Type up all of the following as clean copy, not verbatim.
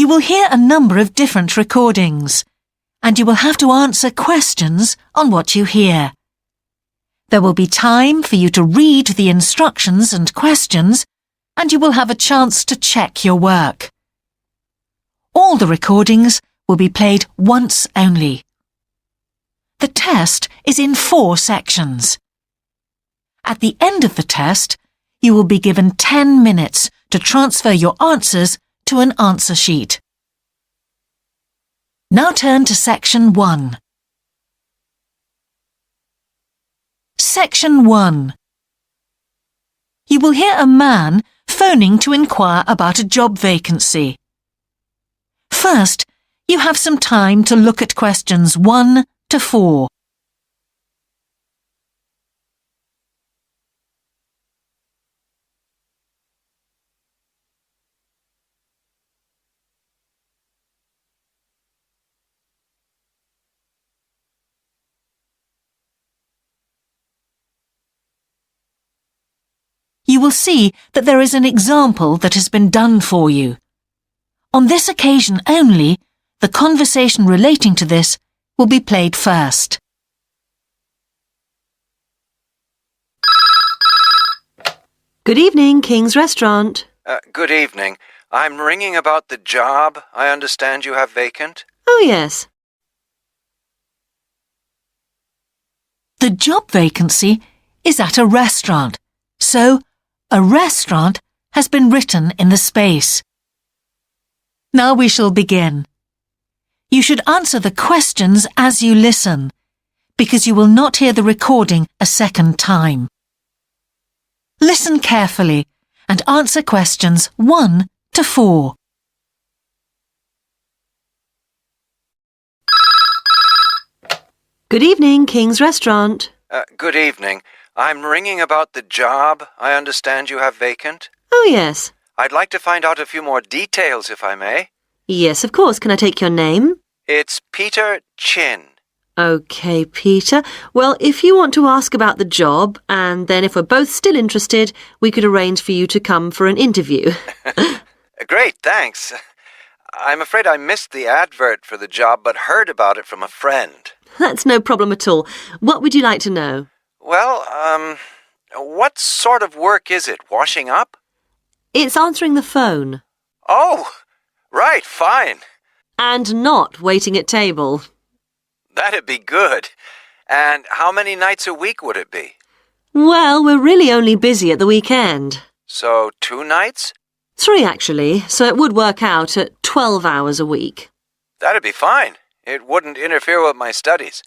You will hear a number of different recordings, and you will have to answer questions on what you hear. There will be time for you to read the instructions and questions, and you will have a chance to check your work. All the recordings will be played once only. The test is in 4 sections. At the end of the test, you will be given 10 minutes to transfer your answers to an answer sheet. Now turn to Section 1. Section 1. You will hear a man phoning to inquire about a job vacancy. First, you have some time to look at questions 1 to 4. You will see that there is an example that has been done for you. On this occasion only, the conversation relating to this will be played first. Good evening, King's Restaurant. Good evening. I'm ringing about the job I understand you have vacant. Oh, yes. The job vacancy is at a restaurant, so a restaurant has been written in the space. Now we shall begin. You should answer the questions as you listen, because you will not hear the recording a second time. Listen carefully and answer questions 1 to 4. Good evening, King's Restaurant. Good evening. I'm ringing about the job I understand you have vacant. Oh, yes. I'd like to find out a few more details, if I may. Yes, of course. Can I take your name? It's Peter Chin. OK, Peter. Well, if you want to ask about the job, and then if we're both still interested, we could arrange for you to come for an interview. Great, thanks. I'm afraid I missed the advert for the job, but heard about it from a friend. That's no problem at all. What would you like to know? Well, what sort of work is it? Washing up? It's answering the phone. Oh, right, fine. And not waiting at table. That'd be good. And how many nights a week would it be? Well, we're really only busy at the weekend. So 2 nights? 3, actually, so it would work out at 12 hours a week. That'd be fine. It wouldn't interfere with my studies.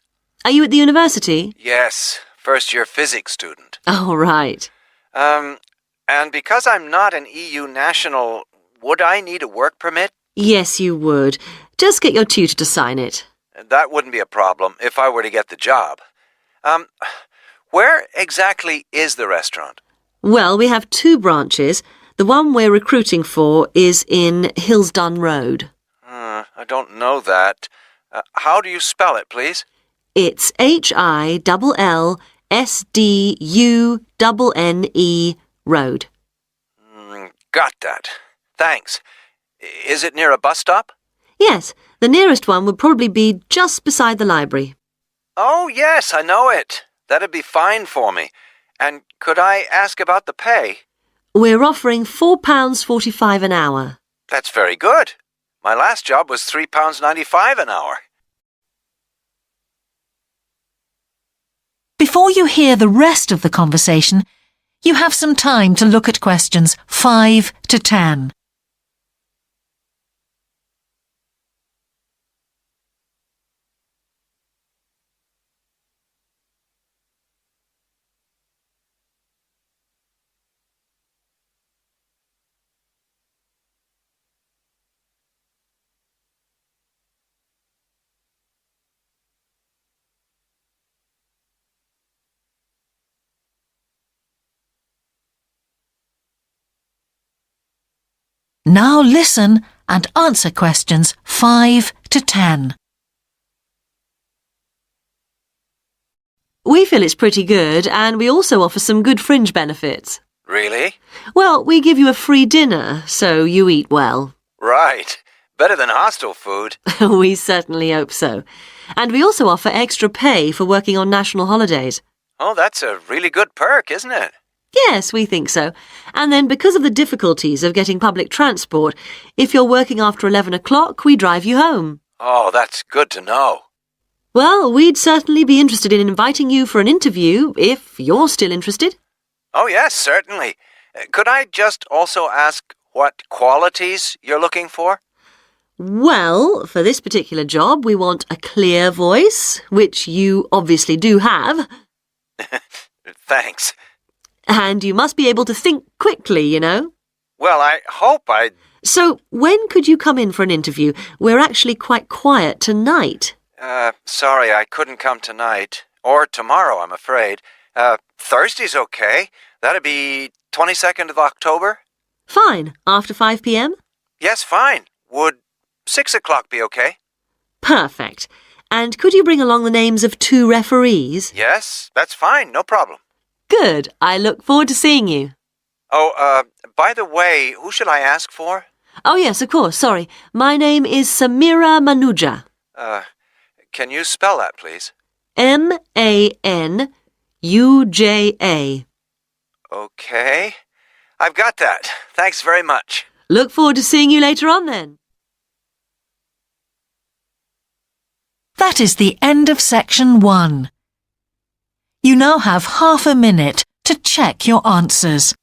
Are you at the university? Yes, first-year physics student. Oh, right. And because I'm not an EU national, would I need a work permit? Yes, you would. Just get your tutor to sign it. That wouldn't be a problem if I were to get the job. Where exactly is the restaurant? Well, we have 2 branches. The one we're recruiting for is in Hillsdon Road. I don't know that. How do you spell it, please? It's HILLSDUNNE Road. Got that. Thanks. Is it near a bus stop? Yes, the nearest one would probably be just beside the library. Oh, yes, I know it. That'd be fine for me. And could I ask about the pay? We're offering £4.45 an hour. That's very good. My last job was £3.95 an hour. Before you hear the rest of the conversation, you have some time to look at questions 5 to 10. Now listen and answer questions 5 to 10. We feel it's pretty good, and we also offer some good fringe benefits. Really? Well, we give you a free dinner, so you eat well. Right. Better than hostel food. We certainly hope so. And we also offer extra pay for working on national holidays. Oh, that's a really good perk, isn't it? Yes, we think so. And then because of the difficulties of getting public transport, if you're working after 11 o'clock, we drive you home. Oh, that's good to know. Well, we'd certainly be interested in inviting you for an interview if you're still interested. Oh, yes, certainly. Could I just also ask what qualities you're looking for? Well, for this particular job, we want a clear voice, which you obviously do have. Thanks. And you must be able to think quickly, you know. Well, I hope I... So, when could you come in for an interview? We're actually quite quiet tonight. Sorry, I couldn't come tonight. Or tomorrow, I'm afraid. Thursday's okay. That'd be 22nd of October? Fine. After 5 p.m.? Yes, fine. Would 6 o'clock be okay? Perfect. And could you bring along the names of 2 referees? Yes, that's fine. No problem. Good. I look forward to seeing you. Oh, by the way, who should I ask for? Oh, yes, of course. Sorry. My name is Samira Manuja. Can you spell that, please? Manuja. Okay. I've got that. Thanks very much. Look forward to seeing you later on then. That is the end of section 1. You now have half a minute to check your answers.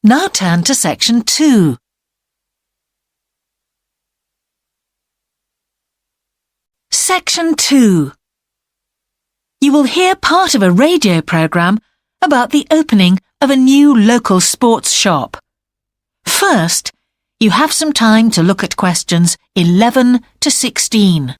Now turn to section 2. Section 2. You will hear part of a radio programme about the opening of a new local sports shop. First, you have some time to look at questions 11 to 16.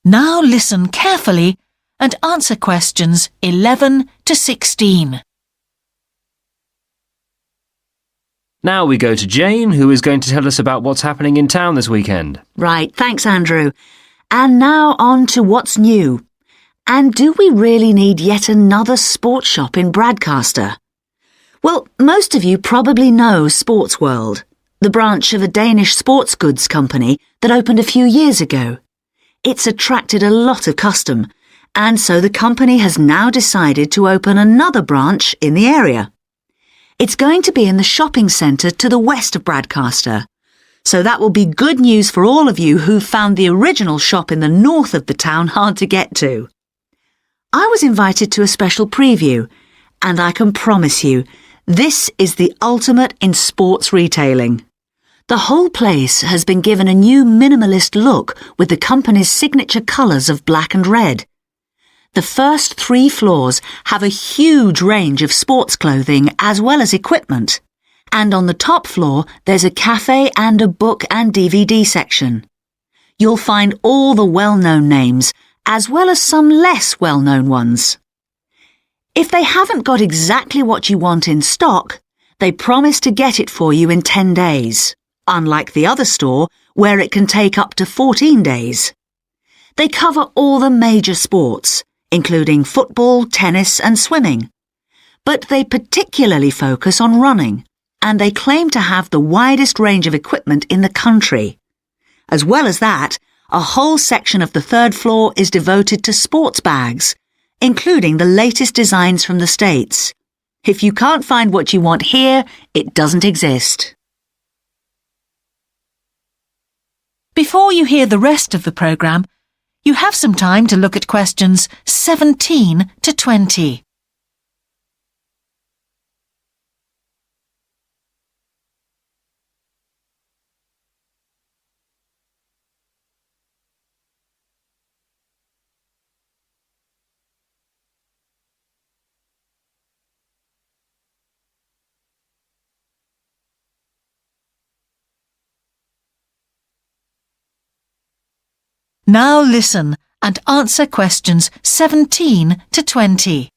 Now listen carefully and answer questions 11 to 16. Now we go to Jane, who is going to tell us about what's happening in town this weekend. Right, thanks Andrew. And now on to what's new. And do we really need yet another sports shop in Bradcaster? Well, most of you probably know Sports World, the branch of a Danish sports goods company that opened a few years ago. It's attracted a lot of custom, and so the company has now decided to open another branch in the area. It's going to be in the shopping centre to the west of Bradcaster, so that will be good news for all of you who found the original shop in the north of the town hard to get to. I was invited to a special preview, and I can promise you, this is the ultimate in sports retailing. The whole place has been given a new minimalist look with the company's signature colours of black and red. The first 3 floors have a huge range of sports clothing as well as equipment. And on the top floor, there's a cafe and a book and DVD section. You'll find all the well-known names, as well as some less well-known ones. If they haven't got exactly what you want in stock, they promise to get it for you in 10 days. Unlike the other store, where it can take up to 14 days. They cover all the major sports, including football, tennis and swimming. But they particularly focus on running, and they claim to have the widest range of equipment in the country. As well as that, a whole section of the 3rd floor is devoted to sports bags, including the latest designs from the States. If you can't find what you want here, it doesn't exist. Before you hear the rest of the programme, You have some time to look at questions 17 to 20. Now listen and answer questions 17 to 20.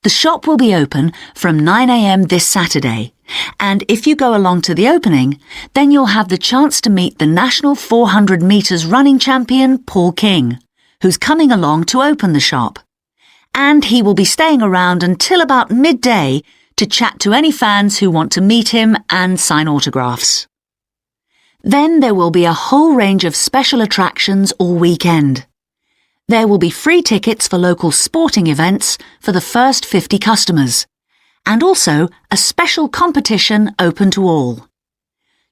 The shop will be open from 9 a.m. this Saturday, and if you go along to the opening, then you'll have the chance to meet the national 400 metres running champion Paul King, who's coming along to open the shop. And he will be staying around until about midday to chat to any fans who want to meet him and sign autographs. Then there will be a whole range of special attractions all weekend. There will be free tickets for local sporting events for the first 50 customers, and also a special competition open to all.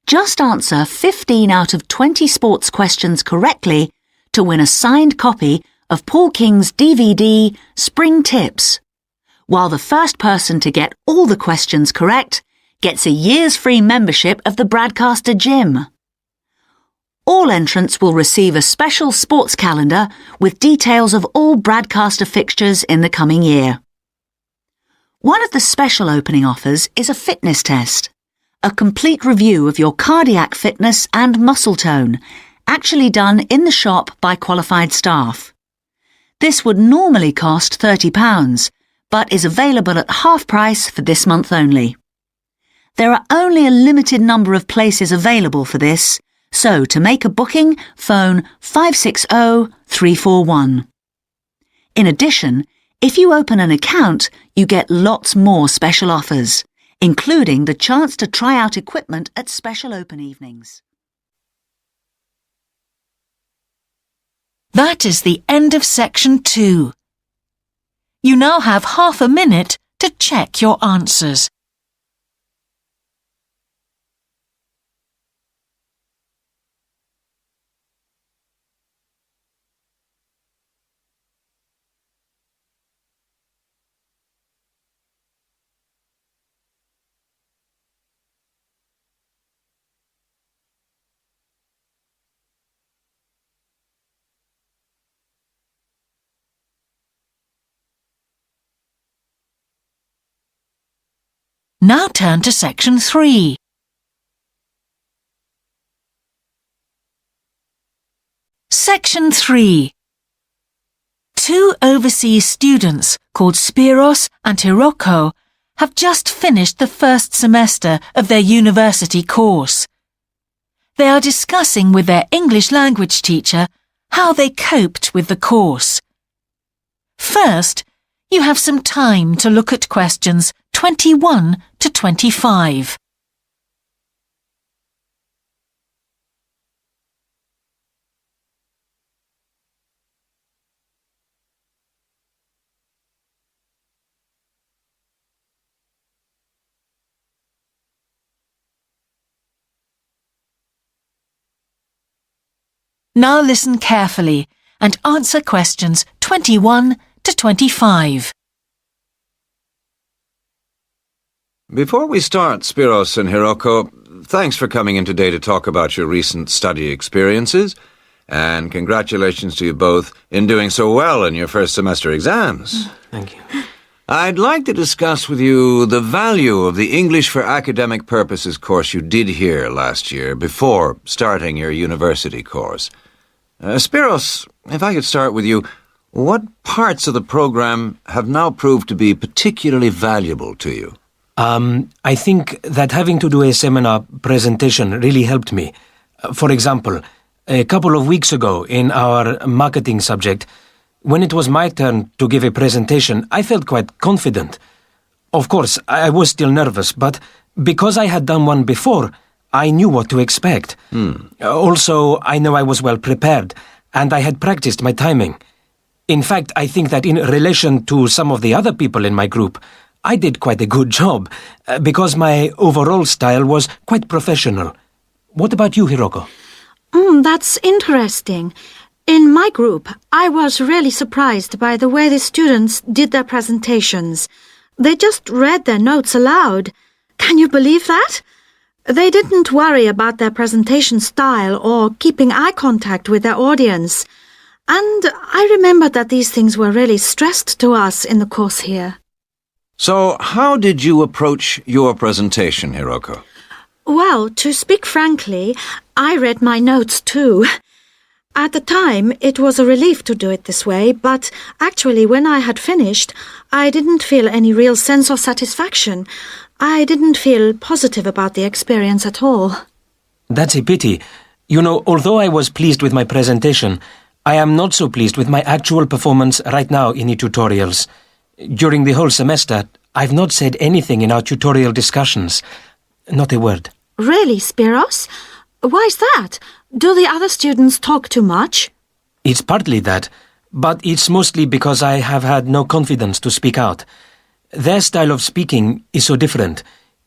Just answer 15 out of 20 sports questions correctly to win a signed copy of Paul King's DVD, Spring Tips, while the first person to get all the questions correct gets a year's free membership of the Bradcaster Gym. All entrants will receive a special sports calendar with details of all Bradcaster fixtures in the coming year. One of the special opening offers is a fitness test, a complete review of your cardiac fitness and muscle tone, actually done in the shop by qualified staff. This would normally cost £30, but is available at half price for this month only. There are only a limited number of places available for this, so to make a booking, phone 560-341. In addition, if you open an account, you get lots more special offers, including the chance to try out equipment at special open evenings. That is the end of section 2. You now have half a minute to check your answers. Now turn to section 3. Section 3. Two overseas students called Spiros and Hiroko have just finished the first semester of their university course. They are discussing with their English language teacher how they coped with the course. First, you have some time to look at questions 21 to 25. Now listen carefully and answer questions 21 to 25. Before we start, Spiros and Hiroko, thanks for coming in today to talk about your recent study experiences, and congratulations to you both in doing so well in your first semester exams. Thank you. I'd like to discuss with you the value of the English for Academic Purposes course you did here last year before starting your university course. Spiros, if I could start with you, what parts of the program have now proved to be particularly valuable to you? I think that having to do a seminar presentation really helped me. For example, a couple of weeks ago in our marketing subject, when it was my turn to give a presentation, I felt quite confident. Of course, I was still nervous, but because I had done one before, I knew what to expect. Also, I know I was well prepared, and I had practiced my timing. In fact, I think that in relation to some of the other people in my group, I did quite a good job, because my overall style was quite professional. What about you, Hiroko? That's interesting. In my group, I was really surprised by the way the students did their presentations. They just read their notes aloud. Can you believe that? They didn't worry about their presentation style or keeping eye contact with their audience. And I remembered that these things were really stressed to us in the course here. So, how did you approach your presentation, Hiroko? Well, to speak frankly, I read my notes too. At the time, it was a relief to do it this way, but actually when I had finished, I didn't feel any real sense of satisfaction. I didn't feel positive about the experience at all. That's a pity. You know, although I was pleased with my presentation, I am not so pleased with my actual performance right now in the tutorials. During the whole semester, I've not said anything in our tutorial discussions. Not a word. Really, Spiros? Why's that? Do the other students talk too much? It's partly that, but it's mostly because I have had no confidence to speak out. Their style of speaking is so different.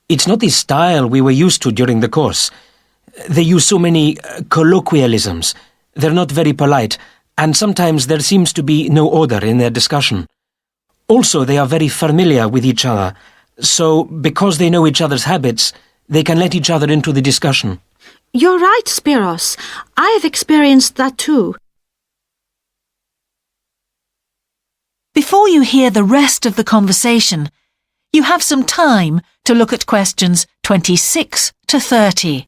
It's not the style we were used to during the course. They use so many colloquialisms. They're not very polite, and sometimes there seems to be no order in their discussion. Also, they are very familiar with each other, so because they know each other's habits, they can let each other into the discussion. You're right, Spiros. I have experienced that too. Before you hear the rest of the conversation, you have some time to look at questions 26 to 30.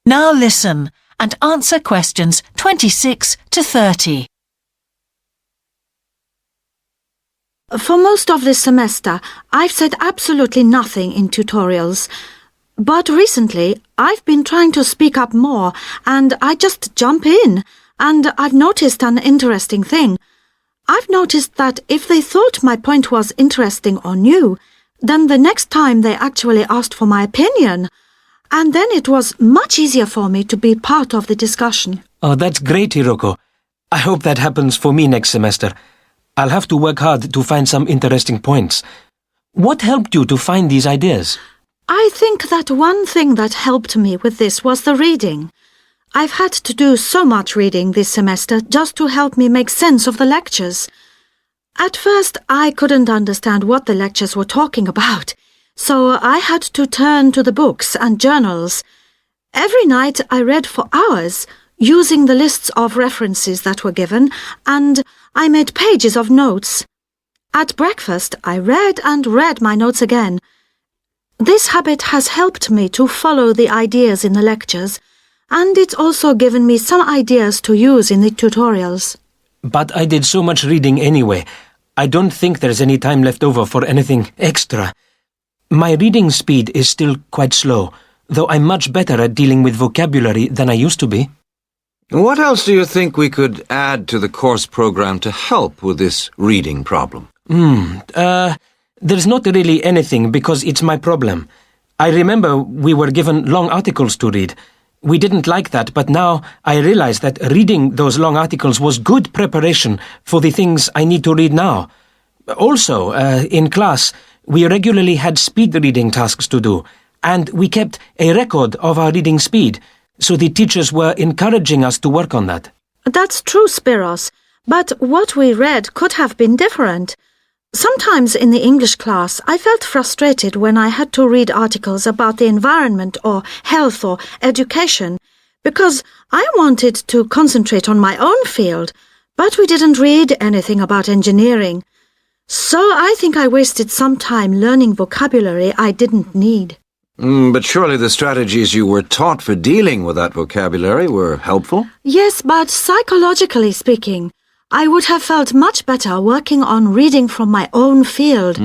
Now listen and answer questions 26 to 30. For most of this semester, I've said absolutely nothing in tutorials. But recently, I've been trying to speak up more, and I just jump in, and I've noticed an interesting thing. I've noticed that if they thought my point was interesting or new, then the next time they actually asked for my opinion. And then it was much easier for me to be part of the discussion. Oh, that's great, Hiroko. I hope that happens for me next semester. I'll have to work hard to find some interesting points. What helped you to find these ideas? I think that one thing that helped me with this was the reading. I've had to do so much reading this semester just to help me make sense of the lectures. At first, I couldn't understand what the lectures were talking about, so I had to turn to the books and journals. Every night I read for hours, using the lists of references that were given, and I made pages of notes. At breakfast, I read and read my notes again. This habit has helped me to follow the ideas in the lectures, and it's also given me some ideas to use in the tutorials. But I did so much reading anyway. I don't think there's any time left over for anything extra. My reading speed is still quite slow, though I'm much better at dealing with vocabulary than I used to be. What else do you think we could add to the course program to help with this reading problem? There's not really anything because it's my problem. I remember we were given long articles to read. We didn't like that, but now I realize that reading those long articles was good preparation for the things I need to read now. Also, in class, we regularly had speed reading tasks to do, and we kept a record of our reading speed, so the teachers were encouraging us to work on that. That's true, Spiros, but what we read could have been different. Sometimes in the English class, I felt frustrated when I had to read articles about the environment or health or education, because I wanted to concentrate on my own field, but we didn't read anything about engineering. So I think I wasted some time learning vocabulary I didn't need. But surely the strategies you were taught for dealing with that vocabulary were helpful? Yes, but psychologically speaking, I would have felt much better working on reading from my own field.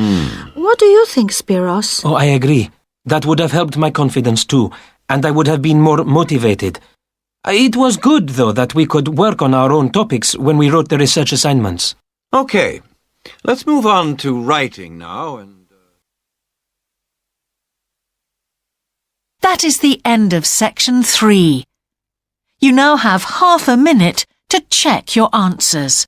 What do you think, Spiros? Oh, I agree. That would have helped my confidence too, and I would have been more motivated. It was good, though, that we could work on our own topics when we wrote the research assignments. Okay, let's move on to writing now and... That is the end of section 3. You now have half a minute to check your answers.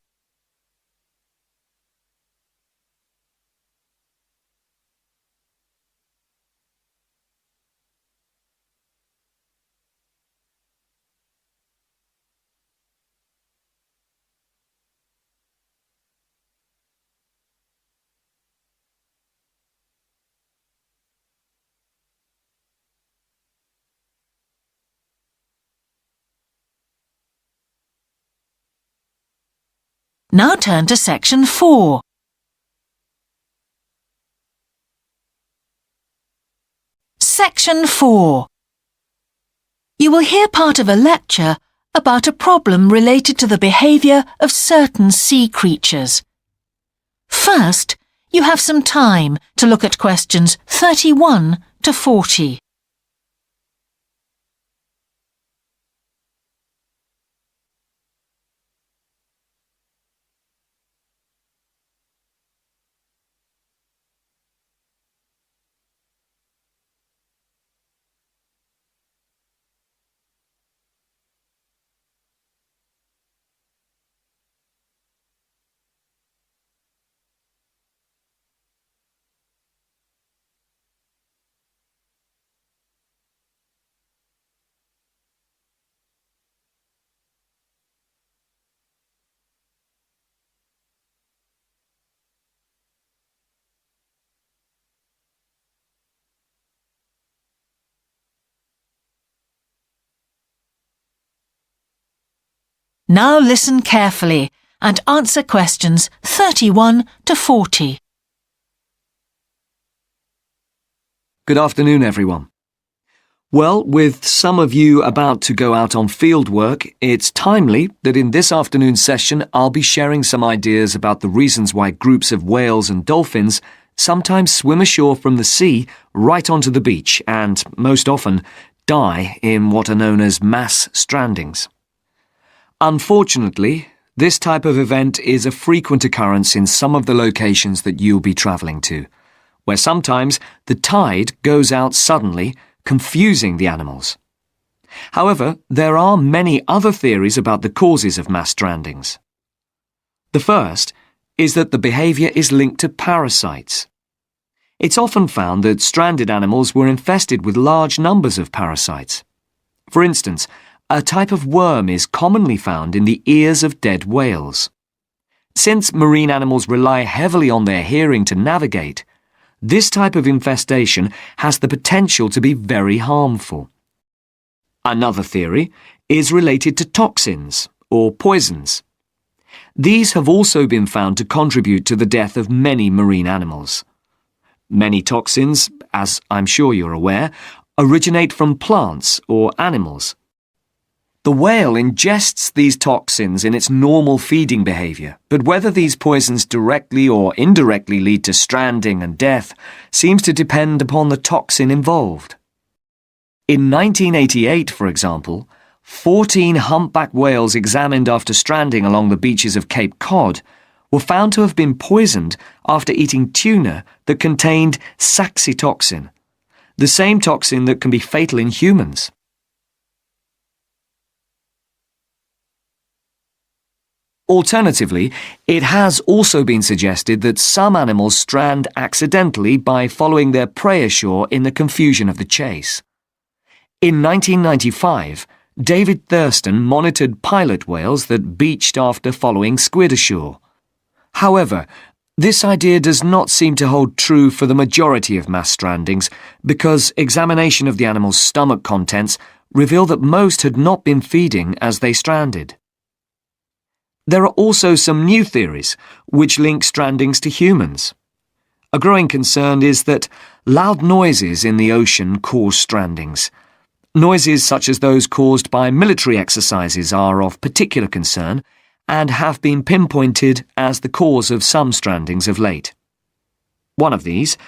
Now turn to section 4. Section 4. You will hear part of a lecture about a problem related to the behaviour of certain sea creatures. First, you have some time to look at questions 31 to 40. Now listen carefully and answer questions 31 to 40. Good afternoon, everyone. Well, with some of you about to go out on field work, it's timely that in this afternoon's session I'll be sharing some ideas about the reasons why groups of whales and dolphins sometimes swim ashore from the sea right onto the beach and, most often, die in what are known as mass strandings. Unfortunately, this type of event is a frequent occurrence in some of the locations that you'll be travelling to, where sometimes the tide goes out suddenly, confusing the animals. However, there are many other theories about the causes of mass strandings. The first is that the behaviour is linked to parasites. It's often found that stranded animals were infested with large numbers of parasites. For instance, a type of worm is commonly found in the ears of dead whales. Since marine animals rely heavily on their hearing to navigate, this type of infestation has the potential to be very harmful. Another theory is related to toxins or poisons. These have also been found to contribute to the death of many marine animals. Many toxins, as I'm sure you're aware, originate from plants or animals. The whale ingests these toxins in its normal feeding behaviour, but whether these poisons directly or indirectly lead to stranding and death seems to depend upon the toxin involved. In 1988, for example, 14 humpback whales examined after stranding along the beaches of Cape Cod were found to have been poisoned after eating tuna that contained saxitoxin, the same toxin that can be fatal in humans. Alternatively, it has also been suggested that some animals strand accidentally by following their prey ashore in the confusion of the chase. In 1995, David Thurston monitored pilot whales that beached after following squid ashore. However, this idea does not seem to hold true for the majority of mass strandings because examination of the animal's stomach contents revealed that most had not been feeding as they stranded. There are also some new theories which link strandings to humans. A growing concern is that loud noises in the ocean cause strandings. Noises such as those caused by military exercises are of particular concern and have been pinpointed as the cause of some strandings of late. One of these,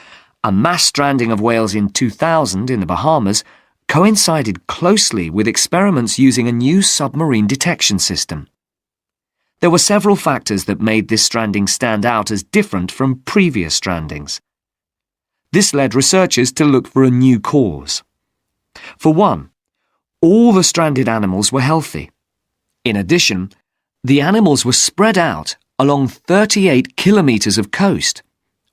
a mass stranding of whales in 2000 in the Bahamas, coincided closely with experiments using a new submarine detection system. There were several factors that made this stranding stand out as different from previous strandings. This led researchers to look for a new cause. For one, all the stranded animals were healthy. In addition, the animals were spread out along 38 kilometres of coast,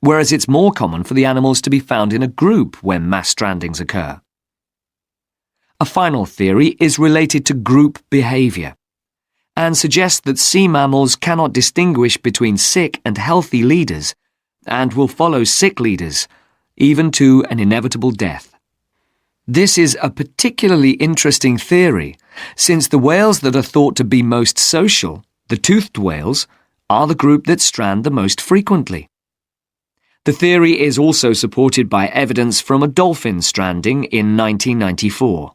whereas it's more common for the animals to be found in a group when mass strandings occur. A final theory is related to group behaviour and suggests that sea mammals cannot distinguish between sick and healthy leaders and will follow sick leaders, even to an inevitable death. This is a particularly interesting theory, since the whales that are thought to be most social, the toothed whales, are the group that strand the most frequently. The theory is also supported by evidence from a dolphin stranding in 1994.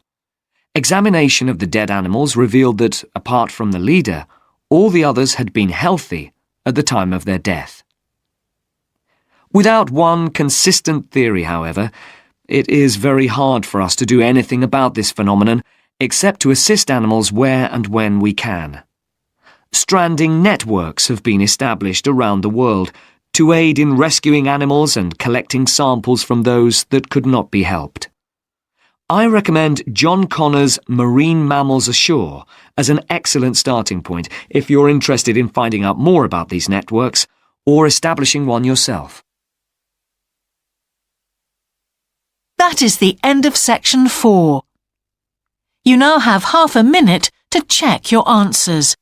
Examination of the dead animals revealed that, apart from the leader, all the others had been healthy at the time of their death. Without one consistent theory, however, it is very hard for us to do anything about this phenomenon except to assist animals where and when we can. Stranding networks have been established around the world to aid in rescuing animals and collecting samples from those that could not be helped. I recommend John Connor's Marine Mammals Ashore as an excellent starting point if you're interested in finding out more about these networks or establishing one yourself. That is the end of section 4. You now have half a minute to check your answers.